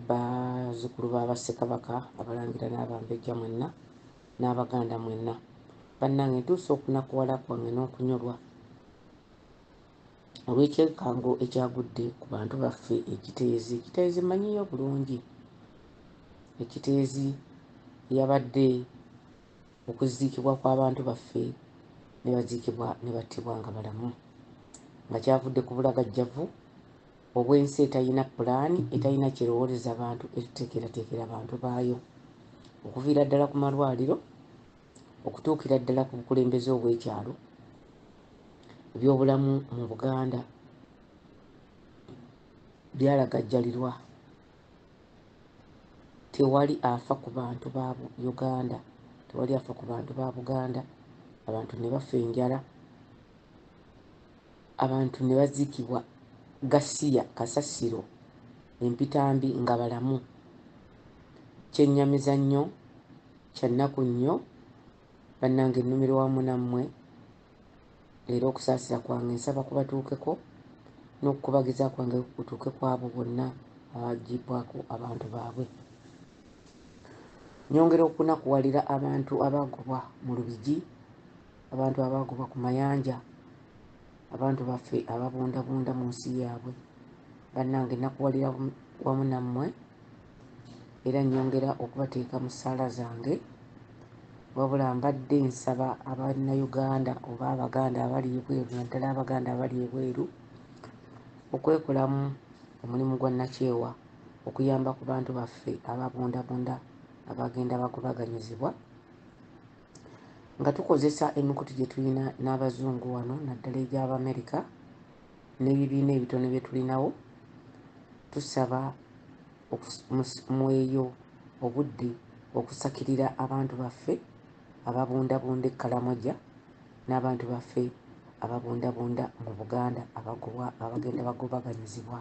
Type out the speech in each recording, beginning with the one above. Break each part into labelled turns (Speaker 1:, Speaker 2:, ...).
Speaker 1: bazzukulu b'Abassekabaka Abalangira n'Abambejja mwenna n'Abaganda mwenna bannange ntuuse okunakuwala kwange n'okunyolwa olw'ekyekango ekyagudde ku bantu baffe ekiteezi mmanyiyo bulungi ekiteezi yabadde okuziikibwa kw'abantu baffe ne baziikibwa ne battibwa nga balamu nga kyavudde ku bulagajjavu obw'ensi etalina pulaani etalina kyerowooleza abantu etuteekerateekera abantu baayo okuviira ddala ku malwaliro okutuukira ddala ku bukulembeze obw'ekyalo ebyobulamu mu Buganda byalagajjalirwa tewali afa ku bantu ba Uganda tewali afa ku bantu ba Buganda abantu ne bafa enjala abantu ne baziikibwa Gasiya kasasiro empitambi nga balamu kyennyamiza nnyo kyannaku nnyo bannange ennumiro wamu nammwe era okusaasira kwange nsaba kubatuukeko n'okukubagiza kwange kutuuke kwabo bonna abaggibwako abantu baabwe nyongera okunakuwalira abantu abagobwa mu Lubigi abantu abagobwa ku mayanja abantu baffe ababundabunda mu nsi yaabwe bannange nakuwalira wamu nammwe era nyongera okubateeka mu ssaala zange wabula mbadde nsaba Abannayuganda oba Abaganda abali ebweru naddala Abaganda abali ebweru okwekolamu omulimu gwa nakyewa okuyamba ku bantu baffe ababundabunda abagenda bagobaganyizibwa nga tukozesa emikutu gye tulina n'Abazungu wano naddala egy'Abamerika n'ebibiina ebitono bye tulinawo tusaba mweyo obudde okusakirira abantu baffe ababundabunda ekkalamoja n'abantu baffe ababundabunda mu Buganda abagenda bagobaganyizibwa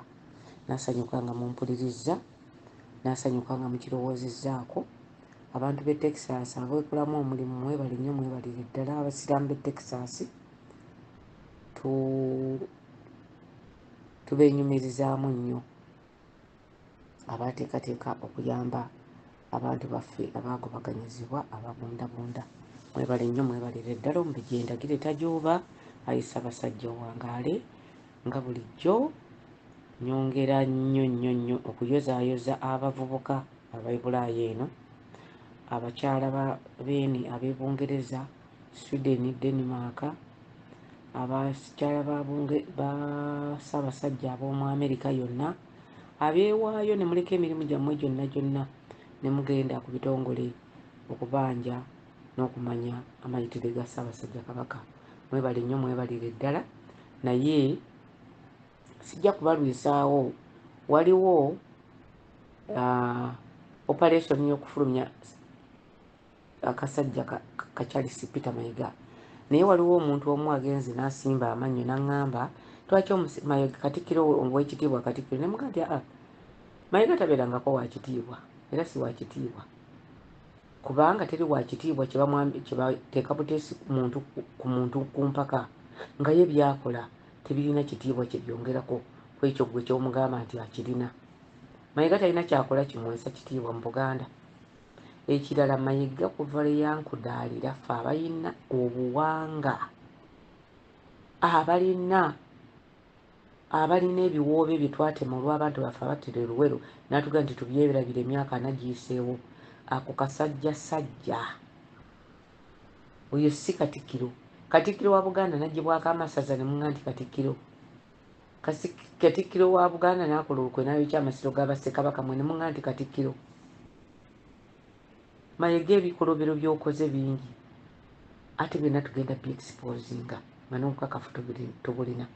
Speaker 1: nasanyuka nga mumpuliriza nasanyuka nga mukirowoozezzaako abantu b'e Texas abeekolamu omulimu mwebale nnyo mwebalire ddala abasiraamu b'e Texas tubeenyumirizaamu nnyo abateekateeka okuyamba abantu baffe abagobaganyizibwa ababundabunda mwebale nnyo mwebalire ddala omubijja endagire tajuuba ayisa basajja owangaale nga bulijjo nyongera nnyo okuyozaayoza abavubuka ab'Ebulaaya eno abakyala beeni ab'Ebungereza Sweden Denmark abakyala ba Ssaabasajja ab'omu Amerika yonna abeewaayo ne muleka emirimu gyammwe gyonna ne mugenda ku bitongole okubanja n'okumanya amayitire ga Ssaabasajja Kabaka mwebale nnyo mwebalire ddala naye sijja kubalwisaawo waliwo operation y'okufulumya akasajja ka Charles Peter Mayiga naye waliwo omuntu omu agenze n'asimba amannyo n'aŋŋamba twaki Mayiga Katikkiro ow'ekitiibwa Katikkiro ne muga nti Mayiga tabeerangako wa kitiibwa era si wa kitiibwa kubanga teri wa kitiibwa kye bateeka buteesi ku muntu ku mpaka nga ye byakola tebirina kitiibwa kye byongerako ku ekyo gwe ky'omugamba nti akirina Mayiga talina kyakola kimwesa kitiibwa mu Buganda ekirala Mayiga kuva lwe yankudaalira ffe abalina obuwanga abalina ebiwoobe bye twatema olw'abantu baffe abattira e Luweero n'atugamba nti tubyerabira emyaka anagiyiseewo ako kasajjasajja oyo si Katikkiro Katikkiro wa Buganda n'aggyibwako amasaza ne muŋŋa nti Katikkiro wa Buganda n'akola olukwe n'ayokya amasiro g'Abassekabaka mwe ne muŋŋa nti Katikkiro Mayiga ebikolobero by'okoze bingi ate byonna tugenda byexposinga nga n'obukakafu tubulina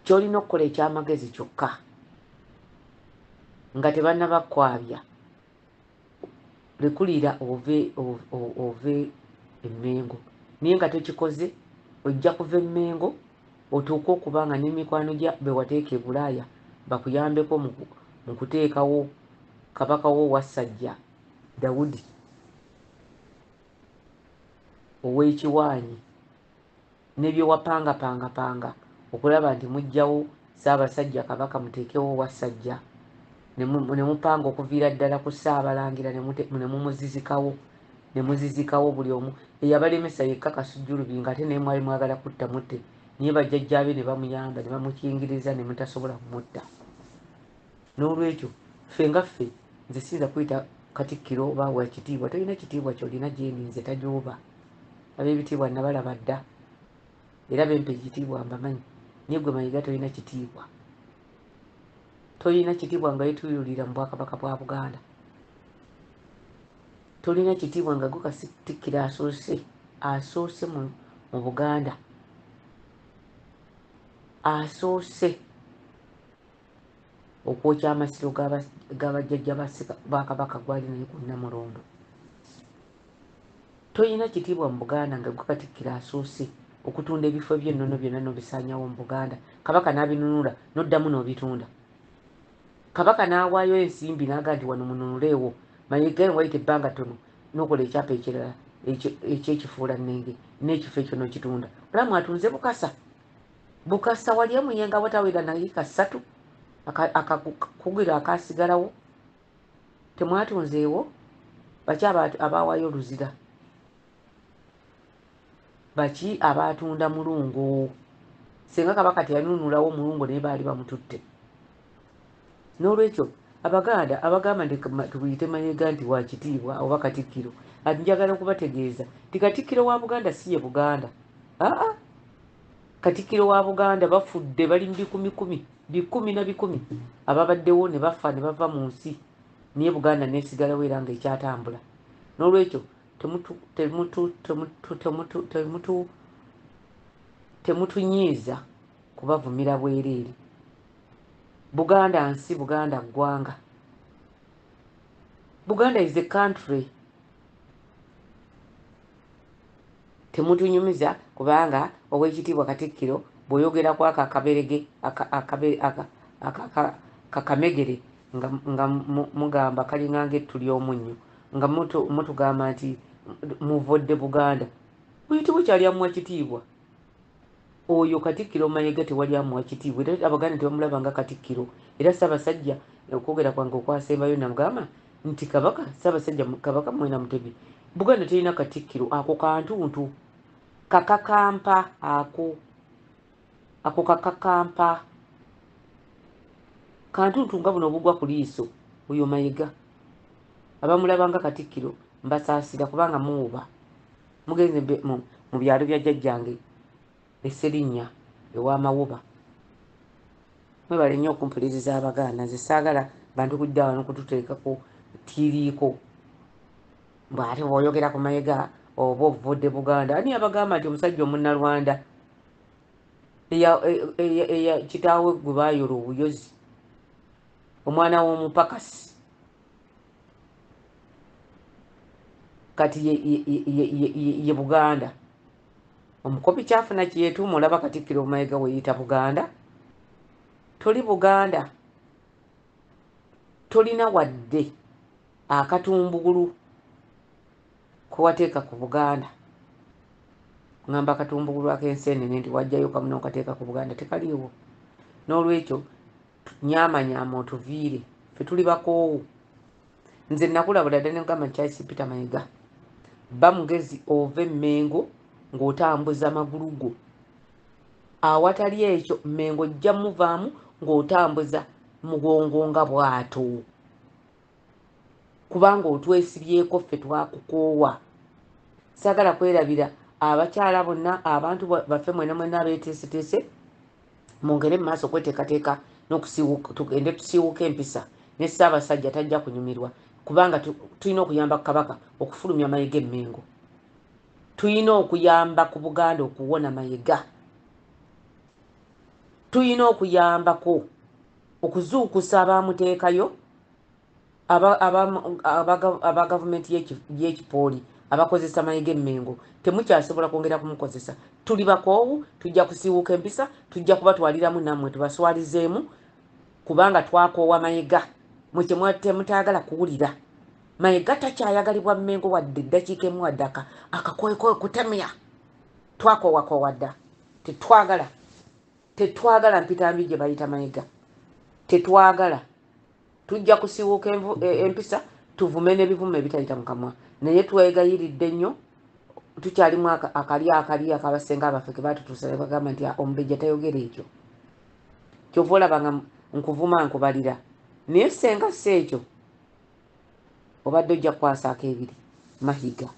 Speaker 1: ky'olina okukola ekyamagezi kyokka nga tebannabakwabya lekulira ove emmengo naye nga tokikoze ojja kuva emmengo otuuke okuba nga n'emikwano gya be wateeka e Bulaaya bakuyambeko mu kuteekawo kabaka wo Wassajja Dawudi ow'ekiwaanyi n'ebyo wapangapanga okulaba nti muggyawo Ssaabasajja Kabaka muteekewo Wassajja ne mupanga okuviira ddala ku Ssaabalangira ne mumuzizikawo ne muzizikawo buli omu eyabalemesa yekka Kasujjulubi ng'ate naye mwali mwagala kutta mutte naye bajjajjaabe ne bamuyamba ne bamukingiriza ne mutasobola kumutta. N'olwekyo ffe nga ffe nze siyinza kuyita Katikkiro oba wa kitiibwa, tolina kitiibwa ky'olina gyendi nze tajooba. Ab'ebitiibwa nabalaba dda era bempe ekitiibwa mbamanyi, naye gwe Mayiga tolina kitiibwa. Tolina kitiibwa nga yetuuyulira mu Bwakabaka bwa Buganda. Tolina kitiibwa nga gwe Katikkiro asoose mu Buganda. Asoose okwokya amasiro g'abajjajja ba Kabaka gwali naye ku Namulondo. Tolina kitiibwa mu Buganda nga gwe Katikkiro asoose okutunda ebifo by'ennono byonna n'obisaanyawo mu Buganda. Kabaka n'abinunula n'oddamu n'obitunda. Kabaka n'awaayo ensimbi n'aga nti wano mununuleewo. Mayiga wayita ebbanga ttono n'okola ekyapa ekirala ekyekifuulannenge n'ekifo ekyo n'okitunda. Olamu atunze Bukasa. Bukasa wali emuyenga watawera naye kasatu akakugira akasigalawo. Temwatunzeewo baki abawaayo oluzira? Baki abatunda Mulungu? Singa Kabaka teyanunulawo Mulungu naye baali bamututte. N'olwekyo Abaganda abagamba nti tuyite Mayiga nti wa kitiibwa oba Katikkiro, njagala okubategeeza ti Katikkiro wa Buganda si ye Buganda. Katikkiro wa Buganda bafudde bali bikumi na bikumi ababaddewo ne bafa ne bava mu nsi, niye Buganda neesigalawo era nga ekyatambula. N'olwekyo temutunyiiza kubavumira bwereere. Buganda nsi, Buganda ggwanga. Buganda is a country. Temutunyumiza kubanga ow'ekitiibwa Katikkiro bw'oyogera ku ako akaberege kakamegere nga mugamba kalinga ng'ettu ly'omunnyo nga mutugamba nti muvodde Buganda. Buyitibwa kyalyamuwa kitiibwa. Oyo Katikkiro Mayiga tewali amuwa kitiibwa era Abaganda tebamulaba nga Katikkiro. Era Ssaabasajja okwogera kwange okwasembayo namugamba nti Ssaabasajja Kabaka Mwera Mutebi, Buganda terina Katikkiro. Ako kantuntu kakakampa ako kakakampa kantuntu nga buno obugwa ku liiso. Oyo Mayiga abamulaba nga Katikkiro mbasaasira kubanga muwuba. Mugenze mu byalo bya jjajjange Esserinnya ew'Amawuba. Mwebale nnyo okumpuliriza Abaganda. Nze saagala bantu kujja wano kututeekako tiiriiko. Bw'ate bw'oyogera ku Mayiga oba ovodde Buganda. Ani abagamba nti omusajja Omunnalwanda eya kitaawe gwe baayola obuyozi, omwana w'omupakasi, kati ye Buganda. Omukopi kyafuna kyetuuma olaba Katikkiro Mayiga weyita Buganda. Toli Buganda. Tolina wadde akatumbugulu kuwateeka ku Buganda. Ngamba akatumbugulu ak'enseenene nti wajjayo kamu n'okateeka ku Buganda tekaliiwo. N'olwekyo nyaamanyama otuviire. Ffe tuli bakoowu. Nze nakulabula ddala ne mugamba Charles Peter Mayiga, bba mugezi ova Mmengo ng'otambuza magulu go. Awatali ekyo Mmengo ojja muvaamu ng'otambuza mugongo nga bwato. Kubanga otwesibyeko ffe twakukoowa. Saagala kwerabira abakyala bonna abantu baffe mwena abeeteeseteese mwongere mu maaso kweteekateeka n'okusiiwuka, tugende tusiiwuka empisa ne Ssaabasajja tajja kunyumirwa kubanga tulina okuyamba Kabaka okufulumya Mayiga e Mmengo. Tulina okuyamba ku Buganda okuwona Mayiga. Tulina okuyambako okuzuukusa abaamuteekayo aba gavumenti y'ekipooli abakozesa Mayiga e Mmengo. Temukyasobola kwongera kumukozesa. Tuli bakoowu, tujja kusiiwuka empisa, tujja kubatwaliramu nammwe tubaswalizeemu kubanga twakoowa Mayiga. Mwe temutaagala kuwulira. Mayiga takyayagalibwa Mmengo wadde eddakiika emu wadde akakoekoe kutemya. Twakoowa dda. Tetwagala mpitambi gye bayita Mayiga. Tetwagala. tujja kusiiwuuka empisa tuvume n'ebivume ebitayita mu kamwa naye twegayiridde nnyo tukyalimu akali akabasenga abaffe ke batutuusa ne bagamba nti omubejja tayogera ekyo kyova olaba nga nkuvuma nkubalira naye senga si ekyo obadde ojja kukwasaako ebiri mahiga